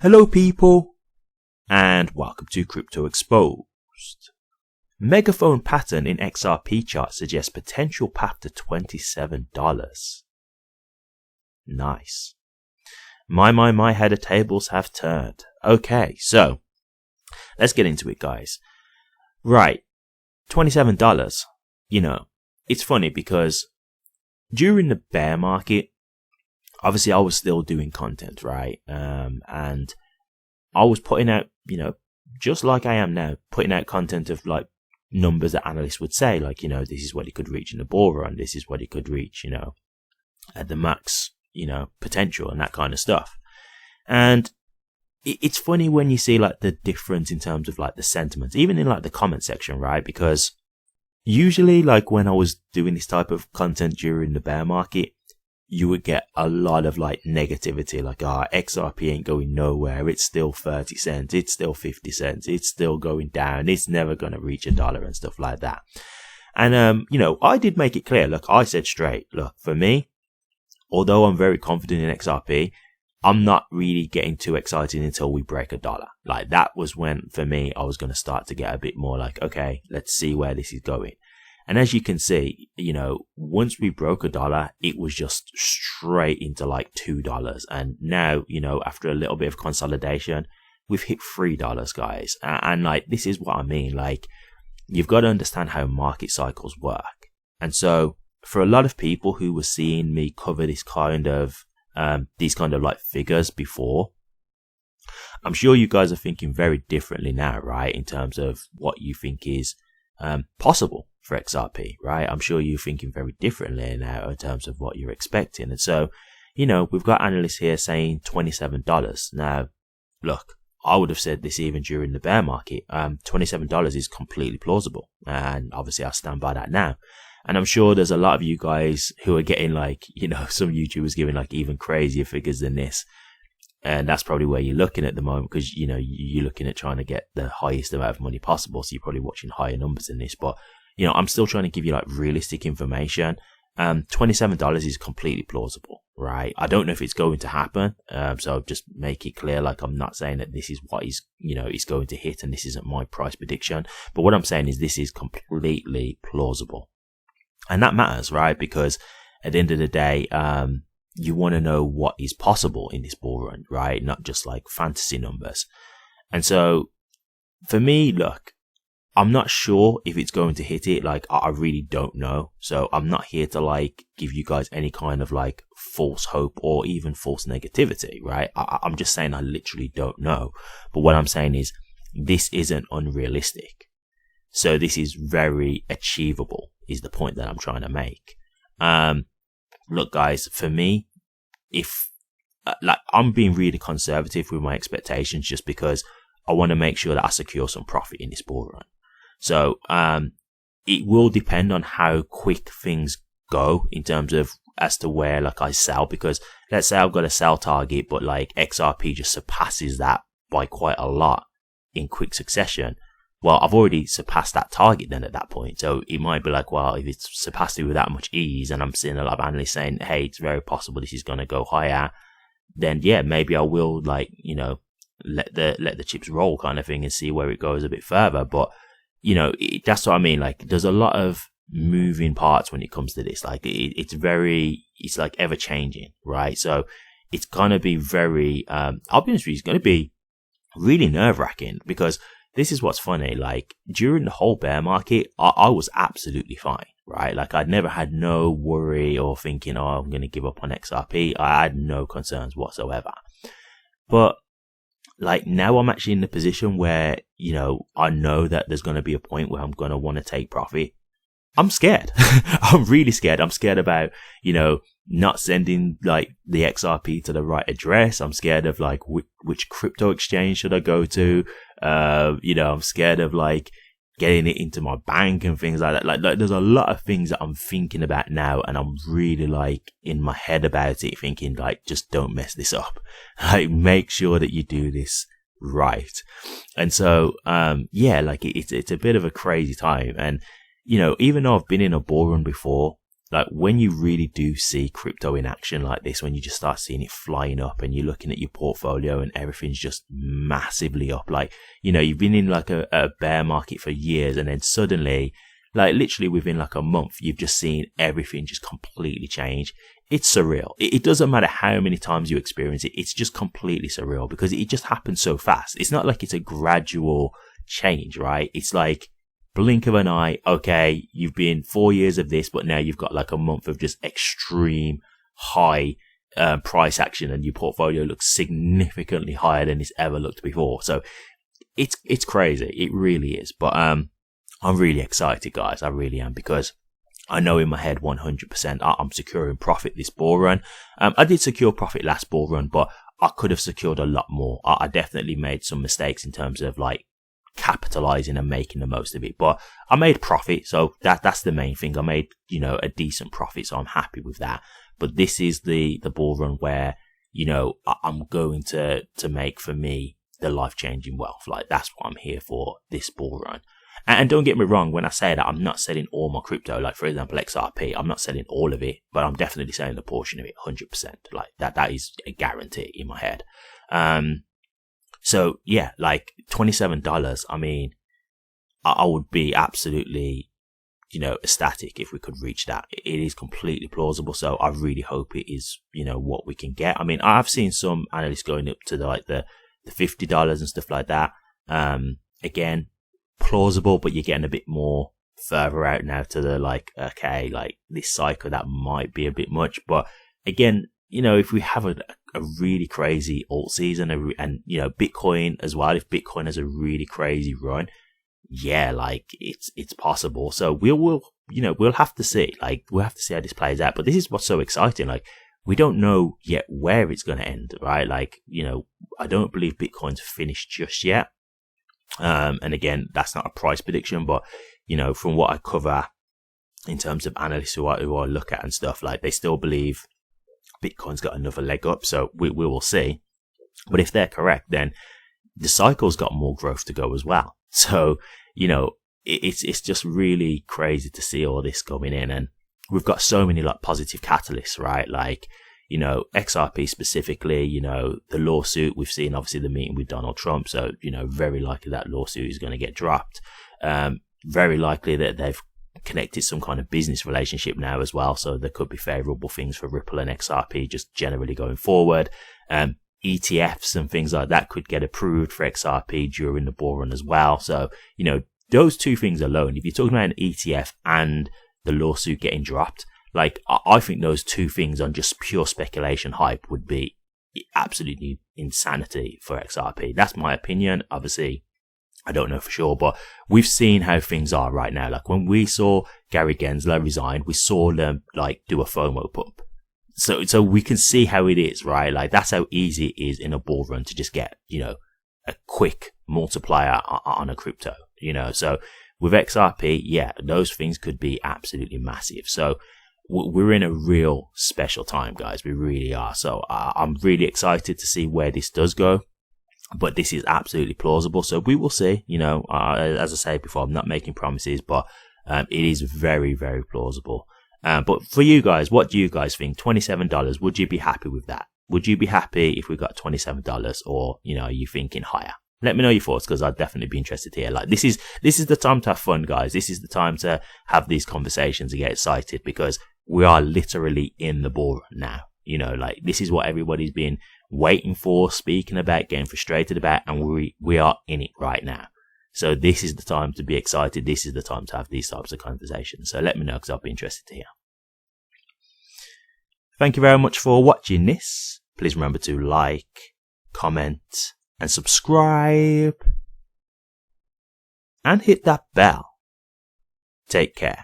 Hello people, and welcome to Crypto Exposed. Megaphone pattern in XRP chart suggests potential path to $27. Nice. My head of tables have turned. Okay, so let's get into it, guys. Right, $27. You know, it's funny because during the bear market, obviously I was still doing content, right? And I was putting out, just like I am now, putting out content of like numbers that analysts would say, like, this is what it could reach in the bull run, this is what it could reach, at the max, potential and that kind of stuff. And it's funny when you see like the difference in terms of like the sentiments, even in like the comment section, right? Because usually like when I was doing this type of content during the bear market, you would get a lot of like negativity, like, XRP ain't going nowhere. It's still 30 cents. It's still 50 cents. It's still going down. It's never going to reach $1 and stuff like that. And, I did make it clear. Look, I said straight, look, for me, although I'm very confident in XRP, I'm not really getting too excited until we break $1. Like that was when, for me, I was going to start to get a bit more like, okay, let's see where this is going. And as you can see, once we broke $1, it was just straight into like $2. And now, after a little bit of consolidation, we've hit $3, guys. And like, this is what I mean. Like, you've got to understand how market cycles work. And so for a lot of people who were seeing me cover this kind of, these kind of like figures before, I'm sure you guys are thinking very differently now, right? In terms of what you think is, possible for XRP, right? I'm sure you're thinking very differently now in terms of what you're expecting. And so, we've got analysts here saying $27. Now, look, I would have said this even during the bear market. $27 is completely plausible. And obviously I stand by that now. And I'm sure there's a lot of you guys who are getting like, some YouTubers giving like even crazier figures than this. And that's probably where you're looking at the moment because, you're looking at trying to get the highest amount of money possible. So you're probably watching higher numbers than this. But, I'm still trying to give you like realistic information. $27 is completely plausible, right? I don't know if it's going to happen. So just make it clear. Like I'm not saying that this is what is, is going to hit and this isn't my price prediction. But what I'm saying is this is completely plausible. And that matters, right? Because at the end of the day, you want to know what is possible in this bull run, right? Not just like fantasy numbers. And so for me, look, I'm not sure if it's going to hit it. Like, I really don't know. So I'm not here to like give you guys any kind of like false hope or even false negativity, right? I'm just saying I literally don't know. But what I'm saying is this isn't unrealistic. So this is very achievable is the point that I'm trying to make. Look, guys, for me, if like I'm being really conservative with my expectations just because I want to make sure that I secure some profit in this bull run. So, it will depend on how quick things go in terms of as to where like I sell, because let's say I've got a sell target, but like XRP just surpasses that by quite a lot in quick succession. Well, I've already surpassed that target then at that point. So it might be like, well, if it's surpassed it with that much ease and I'm seeing a lot of analysts saying, hey, it's very possible this is going to go higher, then yeah, maybe I will like, let the chips roll kind of thing and see where it goes a bit further. But, that's what I mean. Like there's a lot of moving parts when it comes to this. Like it's like ever changing, right? So it's going to be very, I'll be honest with you, it's going to be really nerve wracking because this is what's funny. Like during the whole bear market, I was absolutely fine, right? Like I'd never had no worry or thinking, oh, I'm going to give up on XRP. I had no concerns whatsoever. But like now I'm actually in the position where, I know that there's going to be a point where I'm going to want to take profit. I'm scared. I'm really scared. I'm scared about, not sending like the XRP to the right address. I'm scared of like which crypto exchange should I go to? I'm scared of like getting it into my bank and things like that. Like there's a lot of things that I'm thinking about now and I'm really like in my head about it thinking like, just don't mess this up. Like make sure that you do this right. And so, like it's a bit of a crazy time. And, even though I've been in a bull run before, like when you really do see crypto in action like this, when you just start seeing it flying up and you're looking at your portfolio and everything's just massively up, like, you know, you've been in like a bear market for years, and then suddenly, like literally within like a month, you've just seen everything just completely change. It's surreal. It doesn't matter how many times you experience it. It's just completely surreal because it just happens so fast. It's not like it's a gradual change, right? It's like blink of an eye. Okay, you've been 4 years of this, but now you've got like a month of just extreme high price action, and your portfolio looks significantly higher than it's ever looked before. So it's crazy. It really is. But I'm really excited, guys. I really am, because I know in my head 100% I'm securing profit this bull run. I did secure profit last bull run, but I could have secured a lot more. I definitely made some mistakes in terms of like capitalizing and making the most of it, but I made profit, so that's the main thing. I made, you know, a decent profit, so I'm happy with that. But this is the bull run where, you know, I'm going to make, for me, the life-changing wealth. Like, that's what I'm here for, this bull run. And don't get me wrong, when I say that, I'm not selling all my crypto. Like, for example, XRP, I'm not selling all of it, but I'm definitely selling a portion of it, 100%. Like, that is a guarantee in my head. So yeah, like $27, I mean, I would be absolutely, you know, ecstatic if we could reach that. It is completely plausible. So I really hope it is, you know, what we can get. I mean, I've seen some analysts going up to the $50 and stuff like that. Again, plausible, but you're getting a bit more further out now to the like, okay, like this cycle, that might be a bit much. But again, you know, if we have a really crazy alt season, and, you know, Bitcoin as well, if Bitcoin has a really crazy run, yeah, like it's possible. So we'll have to see, like, we'll have to see how this plays out. But this is what's so exciting. Like, we don't know yet where it's going to end, right? Like, you know, I don't believe Bitcoin's finished just yet. And again, that's not a price prediction, but, you know, from what I cover in terms of analysts who I look at and stuff, like, they still believe Bitcoin's got another leg up. So we will see. But if they're correct, then the cycle's got more growth to go as well. So, you know, it's just really crazy to see all this coming in. And we've got so many like positive catalysts, right? Like, you know, XRP specifically, you know, the lawsuit, we've seen obviously the meeting with Donald Trump. So, you know, very likely that lawsuit is going to get dropped. Very likely that they've connected some kind of business relationship now as well. So there could be favorable things for Ripple and XRP just generally going forward. ETFs and things like that could get approved for XRP during the bull run as well. So, you know, those two things alone, if you're talking about an ETF and the lawsuit getting dropped, like, I think those two things on just pure speculation hype would be absolutely insanity for XRP. That's my opinion. Obviously, I don't know for sure, but we've seen how things are right now. Like, when we saw Gary Gensler resign, we saw them like do a FOMO pump. So we can see how it is, right? Like, that's how easy it is in a bull run to just get, you know, a quick multiplier on a crypto, you know. So with XRP, yeah, those things could be absolutely massive. So we're in a real special time, guys. We really are. So I'm really excited to see where this does go. But this is absolutely plausible. So we will see, you know, as I said before, I'm not making promises, but it is very, very plausible. But for you guys, what do you guys think? $27, would you be happy with that? Would you be happy if we got $27, or, you know, are you thinking higher? Let me know your thoughts, because I'd definitely be interested to hear. Like, this is the time to have fun, guys. This is the time to have these conversations and get excited, because we are literally in the bull run now. You know, like, this is what everybody's been waiting for, speaking about, getting frustrated about, and we are in it right now. So this is the time to be excited. This is the time to have these types of conversations. So let me know, because I'll be interested to hear. Thank you very much for watching this. Please remember to like, comment, and subscribe. And hit that bell. Take care.